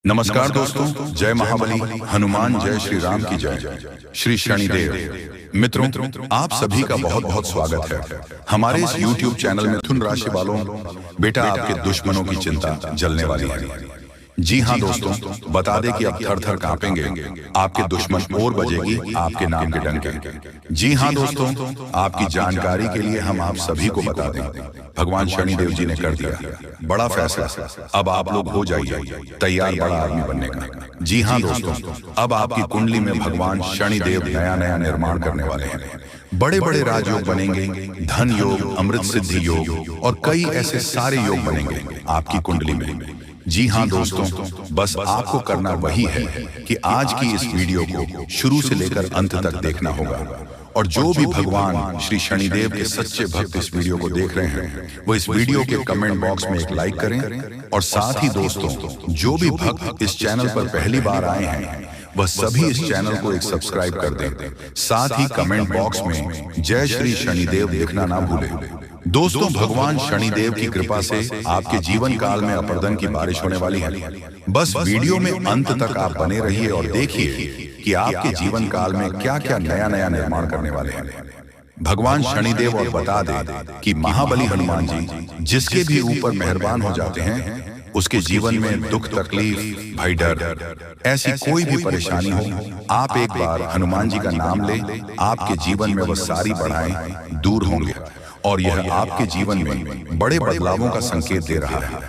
नमस्कार दोस्तों, जय महाबली हनुमान, जय श्री राम की जय। श्री शनिदेव मित्रों, आप सभी का बहुत बहुत स्वागत है हमारे इस YouTube चैनल में। मिथुन राशि वालों, बेटा आपके दुश्मनों की चिंता जलने वाली है। जी हाँ दोस्तों, बता दें कि अब थर थर कांपेंगे आपके दुश्मन और बजेगी आपके नाम के डंके। जी हाँ दोस्तों, आपकी जानकारी के लिए हम आप सभी को बता दें, भगवान शनिदेव जी ने कर दिया बड़ा फैसला। अब आप लोग हो जाइए तैयार बड़ा आदमी बनने का। जी हाँ दोस्तों, अब आपकी कुंडली में भगवान शनिदेव नया नया निर्माण करने वाले हैं। बड़े बड़े राजयोग बनेंगे, धन योग, अमृत सिद्धि योग और कई ऐसे सारे योग बनेंगे आपकी कुंडली में। जी हाँ दोस्तों, बस आपको करना वही है कि आज की इस वीडियो को शुरू से लेकर अंत तक देखना होगा। और जो भी भगवान श्री शनिदेव के सच्चे भक्त इस वीडियो को देख रहे हैं, वो इस वीडियो के कमेंट बॉक्स में एक लाइक करें। और साथ ही दोस्तों, जो भी भक्त इस चैनल पर पहली बार आए हैं, वह सभी इस चैनल को एक सब्सक्राइब कर दें। साथ ही कमेंट बॉक्स में जय श्री शनिदेव लिखना ना भूलें। दोस्तों, भगवान शनिदेव की कृपा से आपके जीवन काल में अपर्दन की बारिश होने वाली है। बस वीडियो में अंत तक आप बने रहिए और देखिए कि आपके जीवन काल में क्या क्या नया नया निर्माण करने वाले हैं भगवान शनिदेव। और बता दें कि महाबली हनुमान जी जिसके भी ऊपर मेहरबान हो जाते हैं, उसके जीवन में दुख, तकलीफ, भय, डर, ऐसी कोई भी परेशानी हो, आप एक बार हनुमान जी का नाम ले, आपके जीवन में वह सारी बाधाएं दूर होंगे और यह आपके जीवन में बड़े बदलावों का संकेत दे रहा है।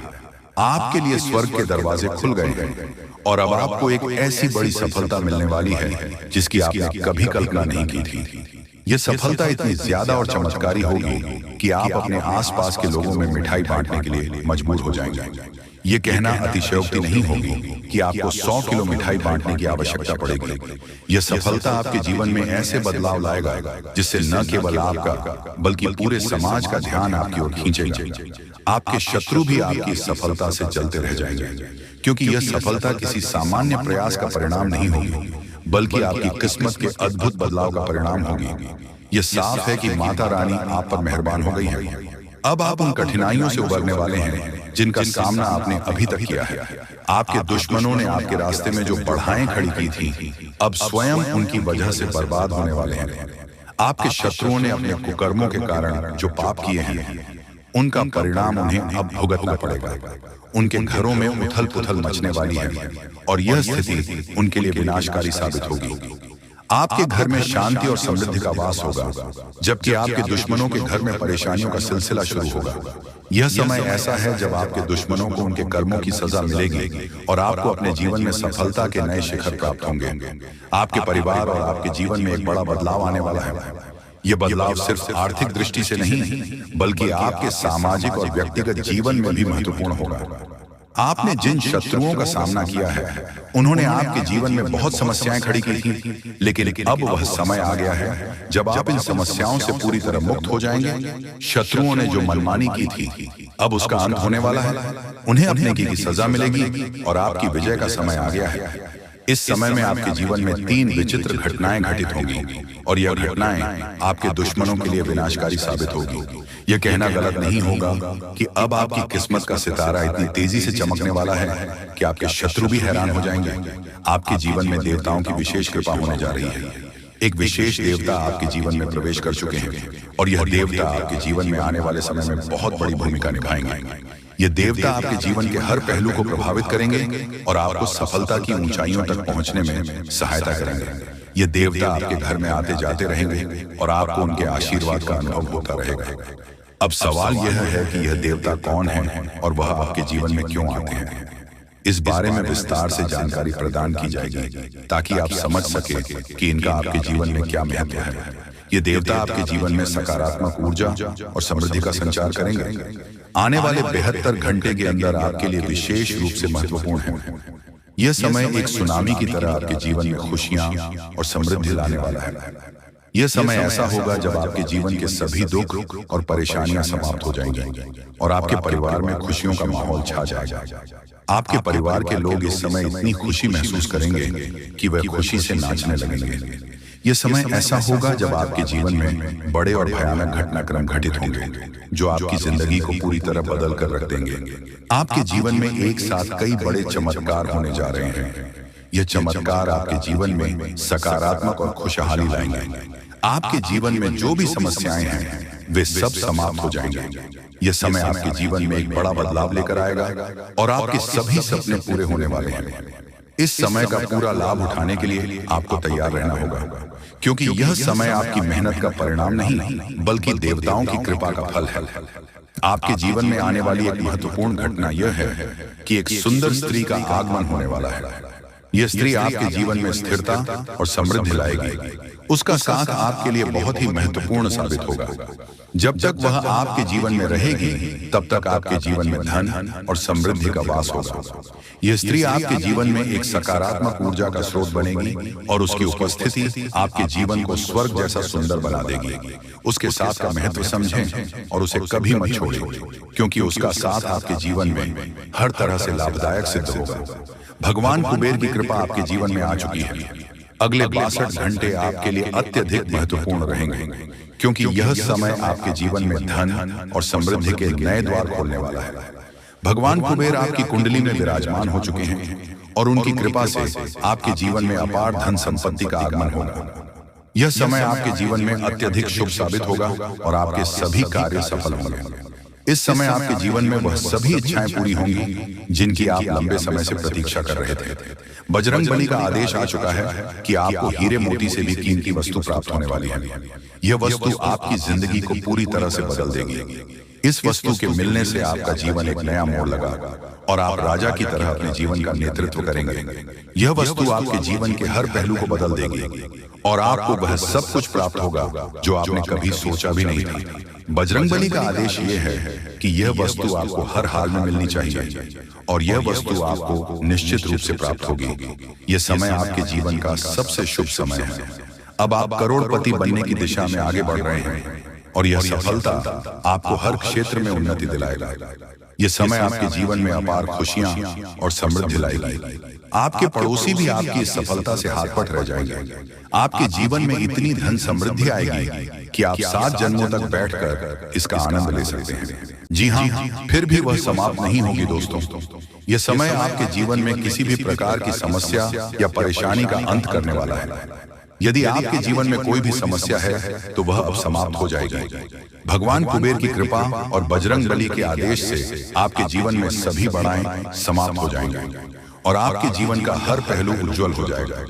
आपके लिए स्वर्ग के दरवाजे खुल गए हैं और अब आपको एक ऐसी बड़ी सफलता मिलने वाली है जिसकी आपने कभी कल्पना नहीं की थी। यह सफलता इतनी ज्यादा और चमत्कारी होगी कि आप अपने आसपास के लोगों में मिठाई बांटने के लिए मजबूर हो जाएंगे। ये कहना अतिशयोक्ति नहीं होगी कि आपको 100 किलो मिठाई बांटने की आवश्यकता पड़ेगी। यह सफलता आपके जीवन में ऐसे बदलाव लाएगा जिससे न केवल आपका बल्कि पूरे समाज का ध्यान आपकी ओर खींचेगा। आपके शत्रु भी आपकी सफलता से चलते रह जाएंगे, क्योंकि यह सफलता किसी सामान्य प्रयास का परिणाम नहीं होगी, बल्कि आपकी किस्मत के अद्भुत बदलाव का परिणाम होगी। यह साफ है कि माता रानी आप पर मेहरबान हो गई है। अब आप उन कठिनाइयों से उबरने वाले हैं जिनका सामना आपने अभी तक किया है। आपके दुश्मनों ने आपके रास्ते में जो बाधाएं खड़ी की थी, अब स्वयं उनकी वजह से बर्बाद होने वाले हैं। आपके शत्रुओं ने अपने कुकर्मों के कारण जो पाप किए हैं, उनका परिणाम उन्हें अब भुगतना पड़ेगा। उनके घरों में उथल पुथल मचने वाली है और यह स्थिति उनके लिए विनाशकारी साबित होगी। आपके घर में शांति और समृद्धि का वास होगा, जबकि आपके दुश्मनों के घर में परेशानियों का सिलसिला शुरू होगा। यह समय ऐसा है जब आपके दुश्मनों को उनके कर्मों की सजा मिलेगी और आपको अपने जीवन में सफलता के नए शिखर प्राप्त होंगे। आपके परिवार और आपके जीवन में एक बड़ा बदलाव आने वाला है। यह बदलाव सिर्फ आर्थिक दृष्टि से नहीं, बल्कि आपके सामाजिक और व्यक्तिगत जीवन में भी महत्वपूर्ण होगा। आपने जिन शत्रुओं का सामना किया है, उन्होंने आपके जीवन में बहुत समस्याएं खड़ी की थी, लेकिन अब वह समय आ गया है जब आप इन समस्याओं से पूरी तरह मुक्त हो जाएंगे। शत्रुओं ने जो मनमानी की थी, अब उसका अंत होने वाला है। उन्हें अपने की सजा मिलेगी और आपकी विजय का समय आ गया है। इस समय में आपके जीवन में 3 विचित्र घटनाएं घटित होंगी और यह घटनाएं आपके दुश्मनों के लिए विनाशकारी साबित होगी। यह कहना गलत नहीं होगा कि अब आपकी किस्मत का सितारा इतनी तेजी से चमकने वाला है कि आपके शत्रु भी हैरान हो जाएंगे। आपके जीवन में देवताओं की विशेष कृपा होने जा रही है। एक विशेष देवता आपके जीवन में प्रवेश कर चुके हैं और यह देवता आपके जीवन में आने वाले समय में बहुत बड़ी भूमिका निभाएंगे। ये देवता आपके जीवन के हर पहलू को प्रभावित करेंगे और आपको सफलता की ऊंचाइयों तक पहुंचने में सहायता करेंगे। ये देवता आपके घर में आते जाते रहेंगे और आपको उनके आशीर्वाद का अनुभव होता रहेगा। अब सवाल यह है कि यह देवता कौन है और वह आपके जीवन में क्यों आते हैं। इस बारे में विस्तार से जानकारी प्रदान की जाएगी ताकि आप समझ सके कि इनका आपके जीवन में क्या महत्व है। ये देवता आपके जीवन में सकारात्मक ऊर्जा और समृद्धि का संचार करेंगे। आने वाले 72 घंटे के अंदर आपके लिए विशेष रूप से महत्वपूर्ण है। यह समय एक सुनामी की तरह आपके जीवन में खुशियां और समृद्धि लाने वाला है। यह समय ऐसा होगा जब आपके जीवन के सभी दुख और परेशानियां समाप्त हो जाएंगी और आपके परिवार में खुशियों का माहौल छा जाएगा। आपके परिवार के लोग इस समय इतनी खुशी महसूस करेंगे कि वह खुशी से नाचने लगेंगे। ये समय ऐसा होगा जब आपके जीवन में बड़े और भयानक घटनाक्रम घटित होंगे जो आपकी जिंदगी को पूरी तरह बदल कर रख देंगे। आपके जीवन में एक साथ कई बड़े चमत्कार होने जा रहे हैं। यह चमत्कार आपके जीवन में सकारात्मक और खुशहाली लाएंगे। आपके जीवन में जो भी समस्याएं हैं वे सब समाप्त हो जाएंगे। यह समय आपके जीवन में एक बड़ा बदलाव लेकर आएगा और आपके सभी सपने पूरे होने वाले हैं। इस समय का पूरा लाभ उठाने के लिए आपको तैयार रहना होगा, क्योंकि यह समय आपकी मेहनत का परिणाम नहीं बल्कि देवताओं की कृपा का फल है। आपके जीवन में आने वाली एक महत्वपूर्ण घटना यह है कि एक सुंदर स्त्री का आगमन होने वाला है। यह स्त्री आपके जीवन में स्थिरता और समृद्धि लाएगी। उसका साथ आपके लिए बहुत ही महत्वपूर्ण साबित होगा। जब तक वह आपके जीवन में रहेगी तब तक आपके जीवन में धन और समृद्धि का वास होगा। यह स्त्री आपके जीवन में एक सकारात्मक ऊर्जा का स्रोत बनेगी और उसकी उपस्थिति आपके जीवन को स्वर्ग जैसा सुंदर बना देगी। उसके साथ का महत्व समझें और उसे कभी मत छोड़ें, क्योंकि उसका साथ आपके जीवन में हर तरह से लाभदायक सिद्ध होगा। भगवान कुबेर की कृपा आपके जीवन में आ चुकी है। अगले 62 घंटे आपके लिए अत्यधिक महत्वपूर्ण रहेंगे, क्योंकि यह समय आपके जीवन में धन और समृद्धि के नए द्वार खोलने वाला है। भगवान कुबेर आपकी कुंडली में विराजमान हो चुके हैं और उनकी कृपा से आपके जीवन में अपार धन संपत्ति का आगमन होगा। यह समय आपके जीवन में अत्यधिक शुभ साबित होगा और आपके सभी कार्य सफल होंगे। इस समय आपके जीवन में वह सभी इच्छाएं पूरी होंगी जिनकी आप लंबे समय से प्रतीक्षा कर रहे थे। बजरंग बली का आदेश आ चुका है कि आपको हीरे मोती से भी कीमती वस्तु प्राप्त होने वाली है। यह वस्तु आपकी जिंदगी को पूरी तरह से बदल देगी। इस वस्तु के मिलने से आपका जीवन एक नया मोड़ लगा और आप राजा की तरह अपने जीवन का नेतृत्व करेंगे। यह वस्तु आपके जीवन के हर पहलू को बदल देगी और आपको वह सब कुछ प्राप्त होगा जो आपने कभी सोचा भी नहीं था। बजरंग बली का आदेश ये है कि यह वस्तु आपको हर हाल में मिलनी चाहिए और यह वस्तु आपको निश्चित रूप से प्राप्त होगी। यह समय आपके जीवन का सबसे शुभ समय है। अब आप करोड़पति बनने की दिशा में आगे बढ़ रहे हैं और यह सफलता आपको हर क्षेत्र में उन्नति दिलाएगा। यह समय आपके जीवन में अपार खुशियां और समृद्धि लाएगी। आपके पड़ोसी भी आपकी इस सफलता से हाथ पट रह जाएंगे। आपके जीवन में इतनी धन समृद्धि आएगी कि आप 7 जन्मों तक बैठकर इसका आनंद ले सकते हैं। जी हाँ, फिर भी वह समाप्त नहीं होगी दोस्तों। यह समय आपके जीवन में किसी भी प्रकार की समस्या या परेशानी का अंत करने वाला है। यदि आपके जीवन में कोई भी समस्या है तो वह अब समाप्त हो जाएगी। भगवान कुबेर की कृपा और बजरंग बली के आदेश से आपके जीवन में सभी बाधाएं समाप्त हो जाएंगे और आपके जीवन का हर पहलू उज्जवल हो जाएगा।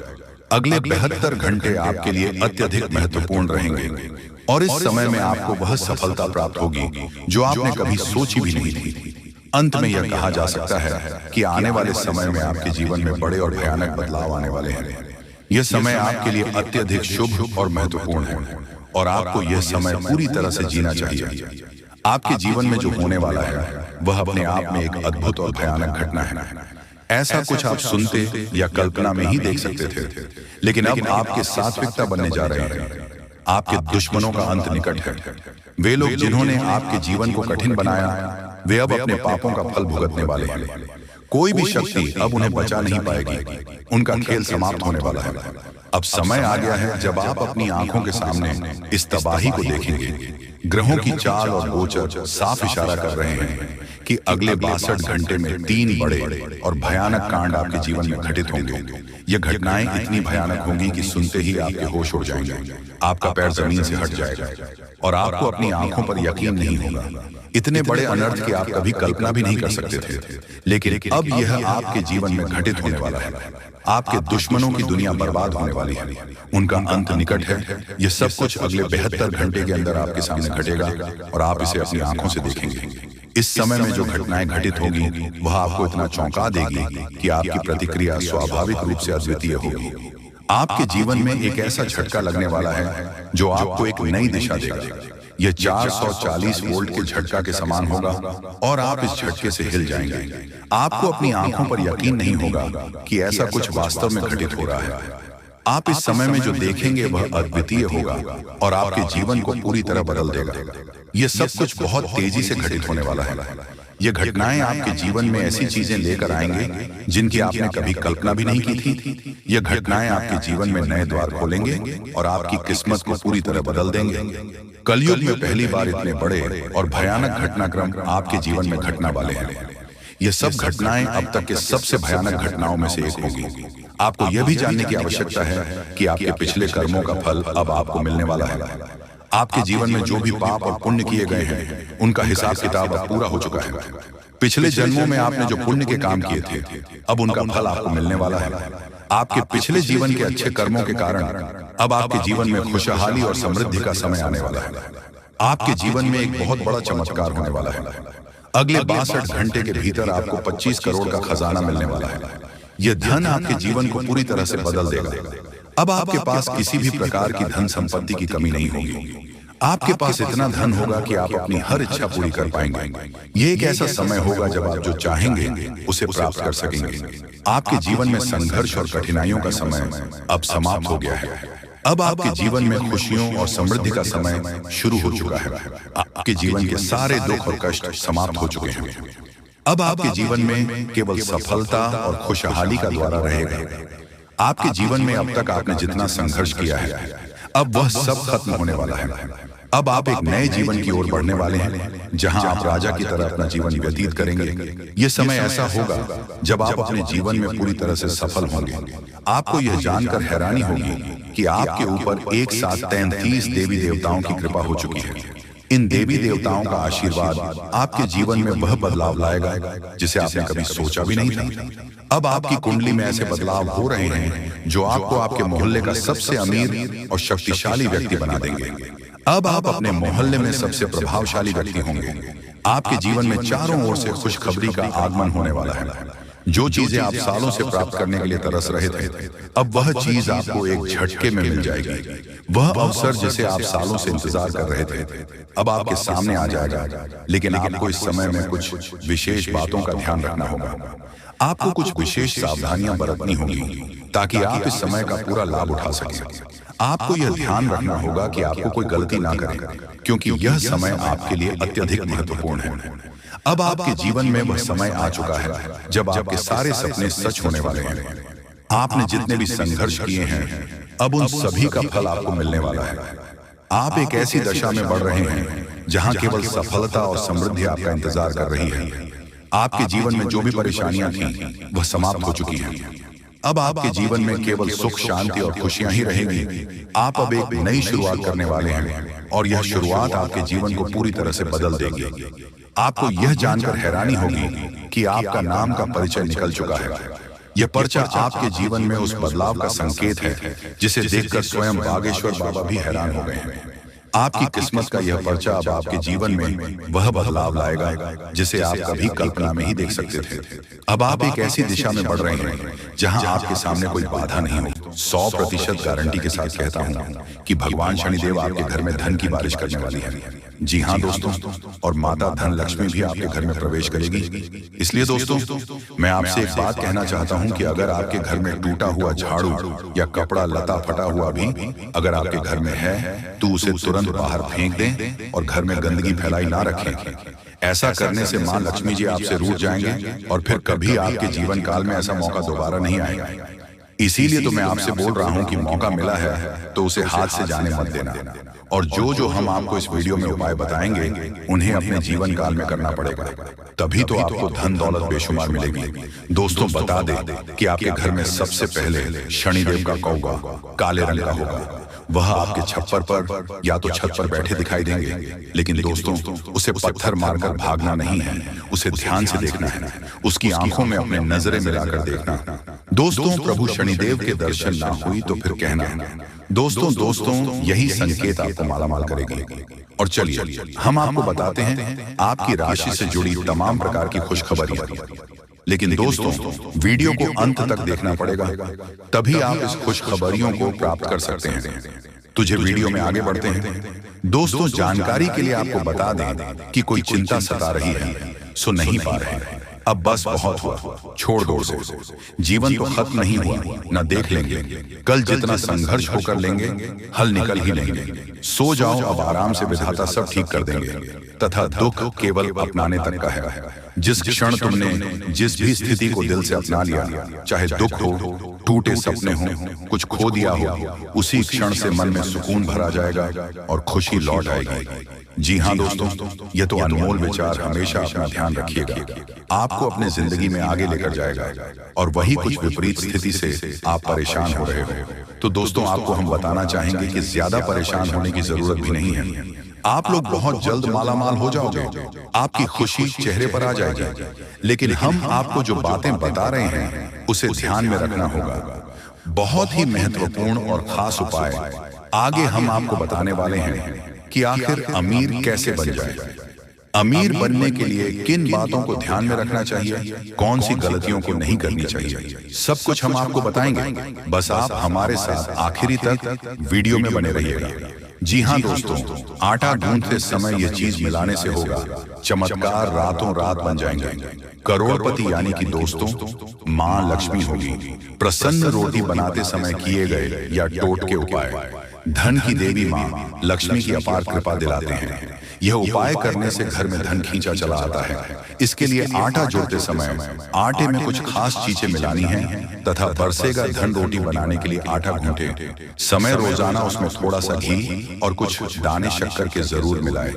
अगले 72 घंटे आपके लिए अत्यधिक महत्वपूर्ण रहेंगे और इस समय में आपको वह सफलता प्राप्त होगी जो आपने कभी सोची भी नहीं थी। अंत में यह कहा जा सकता है कि आने वाले समय में आपके जीवन में बड़े और भयानक बदलाव आने वाले हैं। यह समय आपके लिए अत्यधिक शुभ और महत्वपूर्ण है और आपको यह समय पूरी तरह से जीना चाहिए। आपके जीवन में जो होने वाला है वह अपने आप में एक अद्भुत और भयानक घटना है। ऐसा कुछ आप सुनते या कल्पना में ही देख सकते थे, लेकिन अब आपके सात्विकता बनने जा रहे हैं। आपके दुश्मनों का अंत निकट है। वे लोग जिन्होंने आपके जीवन को कठिन बनाया वे अब अपने पापों का फल भुगतने वाले हैं। कोई भी शक्ति अब उन्हें बचा नहीं पाएगी। उनका खेल समाप्त होने वाला है। अब समय आ गया है जब आप अपनी आंखों के सामने इस तबाही को देखेंगे। ग्रहों की चाल और गोचर साफ इशारा कर रहे हैं कि अगले 62 घंटे में 3 बड़े और भयानक कांड आपके जीवन में घटित होंगे। ये घटनाएं इतनी भयानक होंगी कि सुनते ही आपके होश उड़ जाएंगे। आपका पैर जमीन से हट जाएगा और आपको अपनी आंखों पर यकीन नहीं होगा। इतने बड़े अनर्थ की आप कभी कल्पना भी नहीं कर सकते थे, लेकिन अब यह आपके जीवन में घटित होने वाला है। आपके दुश्मनों की दुनिया बर्बाद होने वाली है। उनका अंत निकट है। यह सब कुछ अगले 72 घंटे के अंदर आपके सामने घटेगा और आप इसे अपनी आंखों से देखेंगे। इस समय में जो घटनाएं घटित होगी वह आपको इतना चौंका देगी कि आपकी प्रतिक्रिया स्वाभाविक रूप से अद्वितीय होगी। आपके जीवन में एक ऐसा झटका लगने वाला है जो आपको एक नई दिशा देगा। यह 440 वोल्ट के झटका के समान होगा और आप इस झटके से हिल जाएंगे। आपको अपनी आंखों पर यकीन नहीं होगा कि ऐसा कुछ वास्तव में घटित हो रहा है। आप इस समय में जो देखेंगे वह अद्वितीय होगा और आपके जीवन को पूरी तरह बदल देगा। यह सब कुछ बहुत तेजी से घटित होने वाला है। ये घटनाएं आपके जीवन में ऐसी चीजें लेकर आएंगे जिनकी आपने कभी कल्पना भी नहीं की थी। ये घटनाएं आपके जीवन में नए द्वार खोलेंगे और आपकी किस्मत को पूरी तरह बदल देंगे। कलयुग में पहली बार इतने बड़े और भयानक घटनाक्रम आपके जीवन में घटना वाले हैं। ये सब घटनाएं अब तक के सबसे भयानक घटनाओं में से एक होगी। आपको यह भी जानने की आवश्यकता है कि आपके पिछले कर्मों का फल अब आपको मिलने वाला है। आपके जीवन में जो भी पाप और पुण्य किए गए हैं उनका हिसाब किताब अब पूरा हो चुका है। पिछले जन्मों में आपने जो पुण्य के काम किए थे अब उनका फल आपको मिलने वाला है। आपके पिछले जीवन के अच्छे कर्मों के कारण अब आपके जीवन में खुशहाली और समृद्धि का समय आने वाला है। आपके जीवन में एक बहुत बड़ा चमत्कार होने वाला है। अगले 62 घंटे के भीतर आपको 25 करोड़ का खजाना मिलने वाला है। यह धन आपके जीवन को पूरी तरह से बदल देगा। अब आपके पास किसी भी प्रकार की धन संपत्ति की कमी नहीं होगी। आपके पास इतना धन होगा कि आप अपनी हर इच्छा पूरी कर पाएंगे। ये एक ऐसा समय होगा जब आप जो चाहेंगे उसे प्राप्त कर सकेंगे। आपके जीवन में संघर्ष और कठिनाइयों का समय अब समाप्त हो गया है। अब आपके जीवन में खुशियों और समृद्धि का समय शुरू हो चुका है। आपके जीवन के सारे दुख और कष्ट समाप्त हो चुके हैं। अब आपके जीवन में केवल सफलता और खुशहाली का द्वारा रहेगा। आपके जीवन में अब तक आपने जितना संघर्ष किया है अब वह सब खत्म होने वाला है। अब आप एक नए जीवन की ओर बढ़ने वाले हैं जहां आप राजा की तरह अपना जीवन व्यतीत करेंगे। यह समय ऐसा होगा जब आप अपने जीवन में पूरी तरह से सफल होंगे। आपको यह जानकर हैरानी होगी कि आपके ऊपर एक साथ 33 देवी देवताओं की कृपा हो चुकी है। इन देवी देवताओं का आशीर्वाद आपके जीवन में वह बदलाव लाएगा जिसे आपने कभी सोचा भी नहीं था। अब आपकी कुंडली में ऐसे बदलाव हो रहे हैं जो आपको आपके मोहल्ले का सबसे अमीर और शक्तिशाली व्यक्ति बना देंगे। अब आप अपने मोहल्ले में सबसे प्रभावशाली व्यक्ति होंगे। आपके जीवन में चारों ओर से खुशखबरी का आगमन होने वाला है। जो चीजें आप सालों से प्राप्त करने के लिए तरस रहे थे अब वह चीज आपको एक झटके में मिल जाएगी। वह अवसर जिसे आप सालों से इंतजार कर रहे थे अब आपके सामने आ जाएगा। लेकिन आपको इस समय में कुछ विशेष बातों का ध्यान रखना होगा। आपको कुछ विशेष सावधानियां बरतनी होंगी ताकि आप इस समय का पूरा लाभ उठा सकें। आपको यह ध्यान रखना होगा कि आपको कोई गलती ना करें, क्योंकि यह समय आपके लिए अत्यधिक महत्वपूर्ण है। अब आपके जीवन में वह समय आ चुका है जब आपके सारे सपने सच होने वाले हैं। आपने जितने भी संघर्ष किए हैं अब उन सभी का फल आपको मिलने वाला है। आप एक ऐसी दशा में बढ़ रहे हैं जहां केवल सफलता और समृद्धि आपका इंतजार कर रही है। आपके जीवन में जो भी परेशानियां थीं वह समाप्त हो चुकी हैं। अब आपके जीवन में केवल सुख, शांति और खुशियां ही रहेंगी। आप अब एक नई शुरुआत करने वाले हैं और यह शुरुआत आपके जीवन को पूरी तरह से बदल देगी। आपको यह जानकर हैरानी होगी कि आपका नाम का परिचय निकल चुका है। यह पर्चा आपके जीवन में उस बदलाव का संकेत है जिसे देखकर स्वयं बागेश्वर बाबा भी हैरान हो गए हैं। आपकी किस्मत का यह पर्चा अब आपके जीवन में वह बदलाव लाएगा जिसे आप कभी कल्पना में ही देख सकते थे। अब आप एक ऐसी दिशा में बढ़ रहे हैं जहां आपके सामने कोई बाधा नहीं हो। 100% गारंटी के साथ कहता हूं कि भगवान शनिदेव आपके घर में धन की बारिश करने वाली है। जी हाँ दोस्तों, और माता धन लक्ष्मी भी आपके घर में प्रवेश करेगी। इसलिए दोस्तों, मैं आपसे एक बात कहना चाहता हूं कि अगर आपके घर में टूटा हुआ झाड़ू या कपड़ा लता फटा हुआ भी अगर आपके घर में है तो उसे तुरंत बाहर फेंक दें और घर में गंदगी फैलाई ना रखें। ऐसा करने से मां लक्ष्मी जी आपसे रूठ जाएंगे और फिर कभी आपके जीवन काल में ऐसा मौका दोबारा नहीं आएगा। इसीलिए तो मैं आपसे बोल रहा हूं कि मौका मिला है तो उसे हाथ से जाने मत देना। और जो हम आपको इस वीडियो में उपाय बताएंगे उन्हें अपने जीवन काल में करना पड़ेगा, तभी तो आपको धन दौलत बेशुमार मिलेगी। दोस्तों, बता दें कि आपके घर में सबसे पहले शनिदेव का कौवा काले रंग का होगा। वह आपके छप्पर पर या तो छत पर बैठे दिखाई देंगे, लेकिन दोस्तों उसे पत्थर मारकर भागना नहीं है, उसे ध्यान से देखना है। उसकी आंखों में अपने नजरें मिलाकर देखना। दोस्तों, प्रभु शनिदेव के दर्शन ना हुई तो फिर कहना। दोस्तों यही संकेत आपको मालामाल करेगी। और चलिए हम आपको बताते हैं आपकी राशि से जुड़ी तमाम प्रकार की खुशखबरियां। लेकिन दोस्तों, वीडियो को अंत तक देखना पड़ेगा, तभी आप इस खुशखबरियों को प्राप्त कर सकते हैं। तुझे वीडियो में आगे बढ़ते हैं। दोस्तों, जानकारी के लिए आपको बता दें कि कोई चिंता सता रही है, सो नहीं पा रहे। अब बस बहुत हुआ, छोड़ दो उसे। जीवन तो खत्म नहीं हुआ, न देख लेंगे कल जितना संघर्ष होकर लेंगे, हल निकल ही लेंगे। सो जाओ अब आराम से, विधाता सब ठीक कर देंगे। तथा दुख केवल अपनाने तक का है। जिस क्षण तुमने जिस भी स्थिति को दिल से अपना लिया, चाहे दुख हो, टूटे सपने हो, कुछ खो दिया हो, उसी क्षण से मन में सुकून भरा जाएगा और खुशी लौट आएगी। जी हाँ दोस्तों, ये तो अनमोल विचार हमेशा अपना ध्यान रखिएगा, आपको अपने जिंदगी में आगे लेकर जाएगा। और वही कुछ विपरीत स्थिति से आप परेशान हो रहे हो, तो दोस्तों आपको हम बताना चाहेंगे कि ज्यादा परेशान होने की जरूरत भी नहीं है। आप लोग बहुत जल्द मालामाल हो जाओगे, आपकी खुशी चेहरे पर आ जाएगी। लेकिन हम आपको जो बातें बता रहे हैं उसे ध्यान में रखना होगा। बहुत ही महत्वपूर्ण और खास उपाय आगे हम आपको बताने वाले हैं कि आखिर अमीर कैसे बन जाए। अमीर बनने के लिए किन बातों को ध्यान में रखना चाहिए, कौन सी गलतियों को नहीं करनी चाहिए, सब कुछ हम आपको बताएंगे। बस आप हमारे साथ आखिरी तक वीडियो में बने रहिएगा। जी हाँ दोस्तों, आटा गूंथते समय यह चीज मिलाने से होगा, चमत्कार रातों रात बन जाएंगे। करोड़पति यानी कि दोस्तों माँ लक्ष्मी होगी। प्रसन्न रोटी बनाते समय किए गए या टोटके उपाय धन की देवी माँ लक्ष्मी की अपार कृपा दिलाते हैं। यह उपाय करने से घर में धन खींचा चला आता है। इसके लिए आटा जोड़ते समय आटे में कुछ खास चीजें मिलानी हैं तथा बरसेगा धन। रोटी बनाने के लिए आटा गूंथे समय रोजाना उसमें थोड़ा सा घी और कुछ दाने शक्कर के जरूर मिलाएं।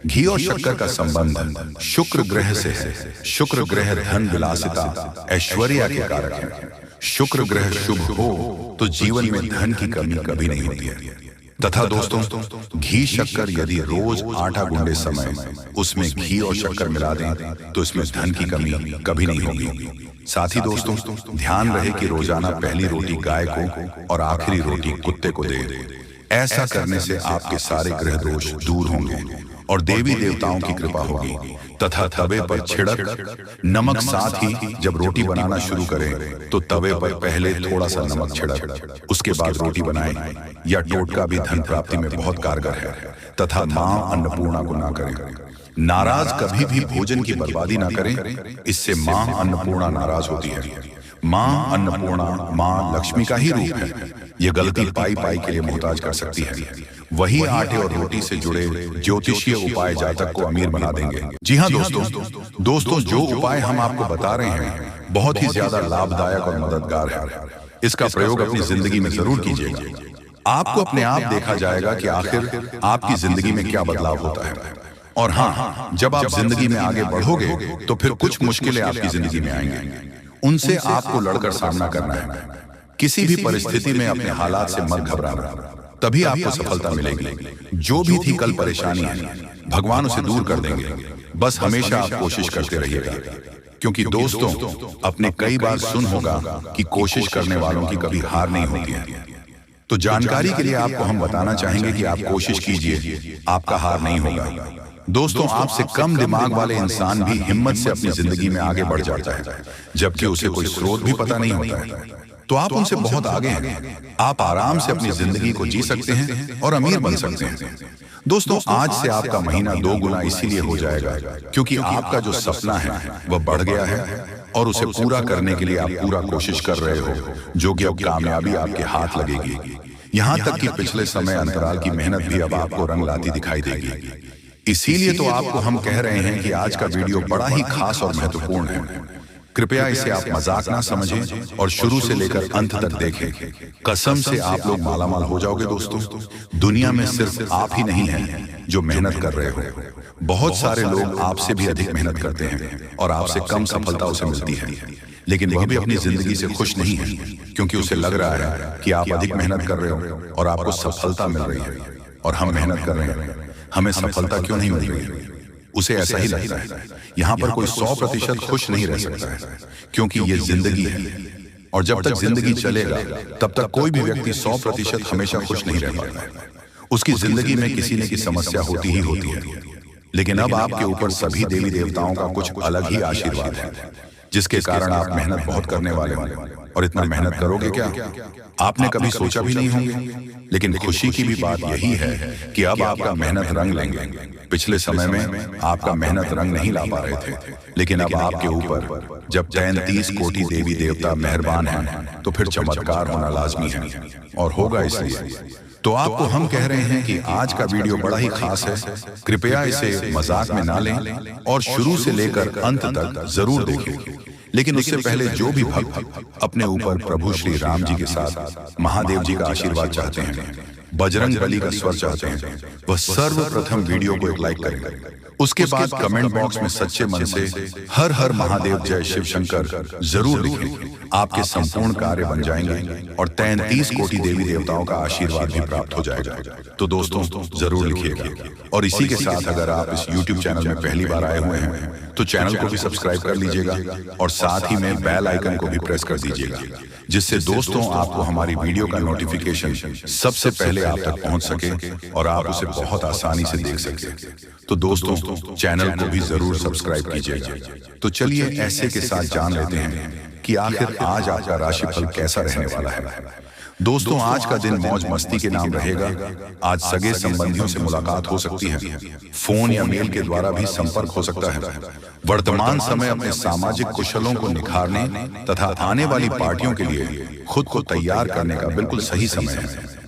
घी और शक्कर का संबंध शुक्र ग्रह से है। शुक्र ग्रह धन विलासिता ऐश्वर्य के कारक है। शुक्र ग्रह शुभ हो तो जीवन में धन की कमी कभी नहीं होती है। तथा दोस्तों घी शक्कर यदि रोज आटा गूंदे समय उसमें घी और शक्कर मिला दें तो इसमें धन की कमी कभी नहीं होगी। साथ ही दोस्तों ध्यान रहे कि रोजाना पहली रोटी गाय को और आखिरी रोटी कुत्ते को दे। ऐसा करने से आपके सारे ग्रह दोष दूर होंगे और देवी देवताओं की कृपा होगी। तथा तवे पर छिड़क नमक, साथ ही जब रोटी बनाना शुरू करें तो तवे पर पहले थोड़ा सा नमक छिड़क उसके बाद रोटी बनाएं। या टोटका भी धन प्राप्ति में बहुत कारगर है। तथा माँ अन्नपूर्णा को ना करें। नाराज कभी भी भोजन की बर्बादी ना करें, इससे माँ अन्नपूर्णा नाराज होती है। माँ अन्नपूर्णा माँ लक्ष्मी का ही रूप है। ये गलती पाई पाई के लिए मोहताज कर सकती है। वही आटे और रोटी से जुड़े ज्योतिषीय उपाय जातक को अमीर बना देंगे। जी हाँ दोस्तों जो उपाय हम आपको बता रहे हैं बहुत ही ज्यादा लाभदायक और मददगार है। इसका प्रयोग अपनी जिंदगी में जरूर कीजिएगा। आपको अपने आप देखा जाएगा कि आखिर आपकी जिंदगी में क्या बदलाव होता है। और हाँ, जब आप जिंदगी में आगे बढ़ोगे तो फिर कुछ मुश्किलें आपकी जिंदगी में आएंगी। उनसे आपको लड़कर सामना करना है। किसी भी परिस्थिति में अपने हालात से मत घबराना, तभी आपको सफलता मिलेगी। जो भी थी कल परेशानी है भगवान उसे दूर कर देंगे। बस हमेशा आप कोशिश करते रहिएगा, क्योंकि दोस्तों अपने कई बार सुन होगा कि कोशिश करने वालों की कभी हार नहीं होती है। तो जानकारी के लिए आपको हम बताना चाहेंगे कि आप कोशिश कीजिए, आपका हार नहीं होगा। दोस्तों आपसे कम दिमाग वाले इंसान भी हिम्मत से अपनी जिंदगी में आगे बढ़ जाता है, जबकि उसे कोई स्रोत भी पता नहीं होता है। तो आप उनसे बहुत आगे हैं। आप आराम से अपनी जिंदगी को जी सकते हैं और अमीर बन सकते हैं। दोस्तों आज से आपका महीना 2 गुना इसीलिए हो जाएगा क्योंकि आपका जो सपना है वह बढ़ गया है और उसे पूरा करने के लिए आप पूरा कोशिश कर रहे हो, जो कि अब कामयाबी आपके हाथ लगेगी। यहाँ तक कि पिछले समय अंतराल की मेहनत भी अब आपको रंग लाती दिखाई देगी। इसीलिए तो आपको हम कह रहे हैं कि आज का वीडियो बड़ा ही खास और महत्वपूर्ण है। कृपया इसे आप मजाक ना समझें और शुरू से लेकर अंत तक देखें। कसम से आप लोग मालामाल हो जाओगे। दोस्तों दुनिया में सिर्फ आप ही नहीं हैं जो मेहनत कर रहे हो। बहुत सारे लोग आपसे भी अधिक मेहनत करते हैं और आपसे कम सफलता उसे मिलती है, लेकिन वह भी अपनी जिंदगी से खुश नहीं है क्योंकि उसे लग रहा है कि आप अधिक मेहनत कर रहे हो और आपको सफलता मिल रही है और हम मेहनत कर रहे हैं, हमें सफलता क्यों नहीं मिल रही। उसे ऐसा ही लगता है। यहाँ पर कोई 100% खुश नहीं रह सकता है क्योंकि ये जिंदगी है और जब तक जिंदगी चलेगा तब तक कोई भी व्यक्ति 100% हमेशा खुश नहीं रह पाता है। उसकी जिंदगी में किसी न किसी समस्या होती ही होती है। लेकिन अब आपके ऊपर सभी देवी देवताओं का कुछ अलग ही आशीर्वाद है। जिसके कारण आप मेहनत बहुत करने वाले होंगे। और इतना मेहनत करोगे क्या, आपने कभी सोचा भी नहीं होंगे। लेकिन खुशी की भी बात यही है कि अब आपका मेहनत रंग लेंगे। पिछले समय में आपका मेहनत रंग नहीं ला पा रहे थे, लेकिन अब आपके ऊपर जब 33 कोटि देवी देवता मेहरबान हैं, तो फिर चमत्कार होना लाजमी है और होगा। इसलिए तो आपको हम कह रहे हैं कि आज का वीडियो बड़ा ही खास है। कृपया इसे मजाक में ना लें और शुरू से लेकर अंत तक जरूर देखें। लेकिन उससे पहले जो भी भक्त अपने ऊपर प्रभु श्री राम जी के साथ महादेव जी का आशीर्वाद चाहते हैं, बजरंग बली का स्वर चाहते हैं, वह सर्वप्रथम वीडियो को एक लाइक करें। उसके बाद कमेंट बॉक्स में सच्चे मन से हर हर महादेव जय शिव शंकर जरूर लिखें। आपके संपूर्ण कार्य बन जाएंगे और 33 कोटि देवी देवताओं का आशीर्वाद भी प्राप्त हो जाएगा। तो दोस्तों जरूर लिखिएगा। और इसी के साथ अगर आप इस YouTube चैनल में पहली बार आए हुए हैं तो चैनल को भी सब्सक्राइब कर लीजिएगा और साथ ही में बेल आइकन को भी प्रेस कर दीजिएगा, जिससे दोस्तों आपको हमारी वीडियो का नोटिफिकेशन सबसे पहले आप तक पहुंच सके और आप उसे बहुत आसानी से देख सके। तो दोस्तों चैनल को भी जरूर सब्सक्राइब कीजिएगा। तो चलिए ऐसे के साथ जान लेते हैं कि आखिर आज आपका राशिफल कैसा रहने वाला है। दोस्तों आज का दिन मौज मस्ती के नाम रहेगा। आज सगे संबंधियों से मुलाकात हो सकती है, फोन या मेल के द्वारा भी संपर्क हो सकता है। वर्तमान समय अपने सामाजिक कुशलों को निखारने तथा आने वाली पार्टियों के लिए खुद को तैयार करने का बिल्कुल सही समय है।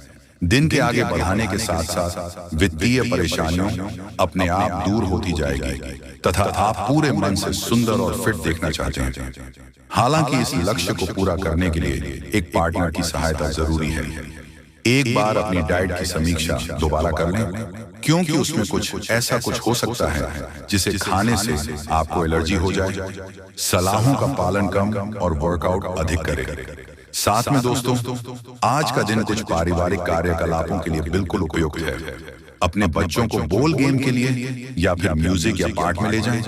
दिन के आगे बढ़ाने के साथ साथ वित्तीय परेशानियों अपने आप दूर होती जाएगी तथा आप पूरे मन से सुंदर और फिट देखना चाहते हैं। हालांकि इस लक्ष्य को पूरा करने के लिए एक पार्टनर की सहायता जरूरी है। एक बार अपनी डाइट की समीक्षा दोबारा कर लें, क्योंकि उसमें कुछ ऐसा कुछ हो सकता है जिसे खाने से आपको एलर्जी हो जाए। सलाहों का पालन कम और वर्कआउट अधिक करें। साथ में दोस्तों आज का दिन कुछ पारिवारिक कार्यकलापों के लिए बिल्कुल उपयुक्त है। अपने बच्चों को बोल गेम के लिए या फिर म्यूजिक या पार्ट में ले जाएं।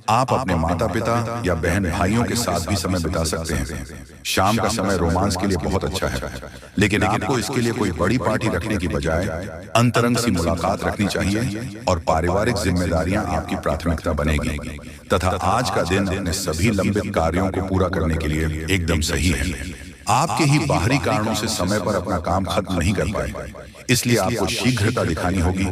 आप अपने माता पिता या बहन भाइयों के साथ भी समय बिता सकते हैं। शाम का समय रोमांस के लिए बहुत अच्छा है, लेकिन आपको इसके लिए कोई बड़ी पार्टी रखने की बजाय अंतरंग सी मुलाकात रखनी चाहिए और पारिवारिक जिम्मेदारियां आपकी प्राथमिकता बनेगी तथा आज का दिन अपने सभी लंबित कार्यों को पूरा करने के लिए एकदम सही है। आपके ही बाहरी कारणों से समय पर अपना काम खत्म नहीं कर पाए, इसलिए आपको शीघ्रता दिखानी होगी,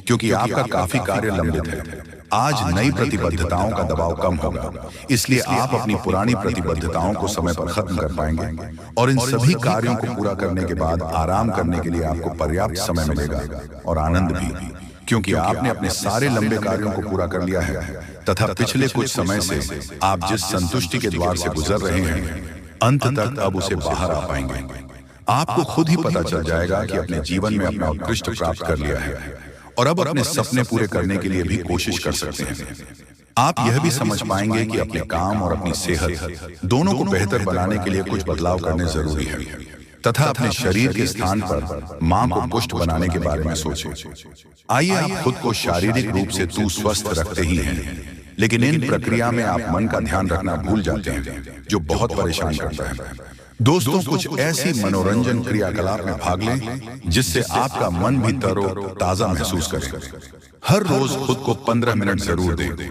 क्योंकि आपका काफी कार्य लंबित है। आज नई प्रतिबद्धताओं का दबाव कम होगा, इसलिए आप अपनी पुरानी प्रतिबद्धताओं को समय पर खत्म कर पाएंगे और इन सभी कार्यों को पूरा करने के बाद आराम करने के लिए आपको पर्याप्त समय मिलेगा और आनंद भी, क्योंकि आपने अपने सारे लंबे कार्यों को पूरा कर लिया है तथा पिछले कुछ समय से आप जिस संतुष्टि के द्वार से गुजर रहे हैं अंत तक अब उसे बाहर आ पाएंगे। आपको खुद ही पता चल जाएगा कि अपने जीवन में अपना उत्कृष्ट प्राप्त कर लिया है और अब अपने सपने पूरे करने के लिए भी कोशिश कर सकते हैं। आप यह भी समझ पाएंगे कि अपने काम और अपनी सेहत दोनों को बेहतर बनाने के लिए कुछ बदलाव करने जरूरी है तथा अपने शरीर के स्थान पर मां को पुष्ट बनाने के बारे में सोचें। आइए आप खुद को शारीरिक रूप से तू स्वस्थ रखते ही हैं, लेकिन इन प्रक्रिया में आप मन का ध्यान रखना भूल जाते हैं, जो बहुत परेशान करता है। दोस्तों कुछ ऐसी मनोरंजन क्रियाकलाप में भाग लें जिससे आपका मन भी तरो ताजा महसूस करे। हर रोज खुद को 15 मिनट जरूर दें।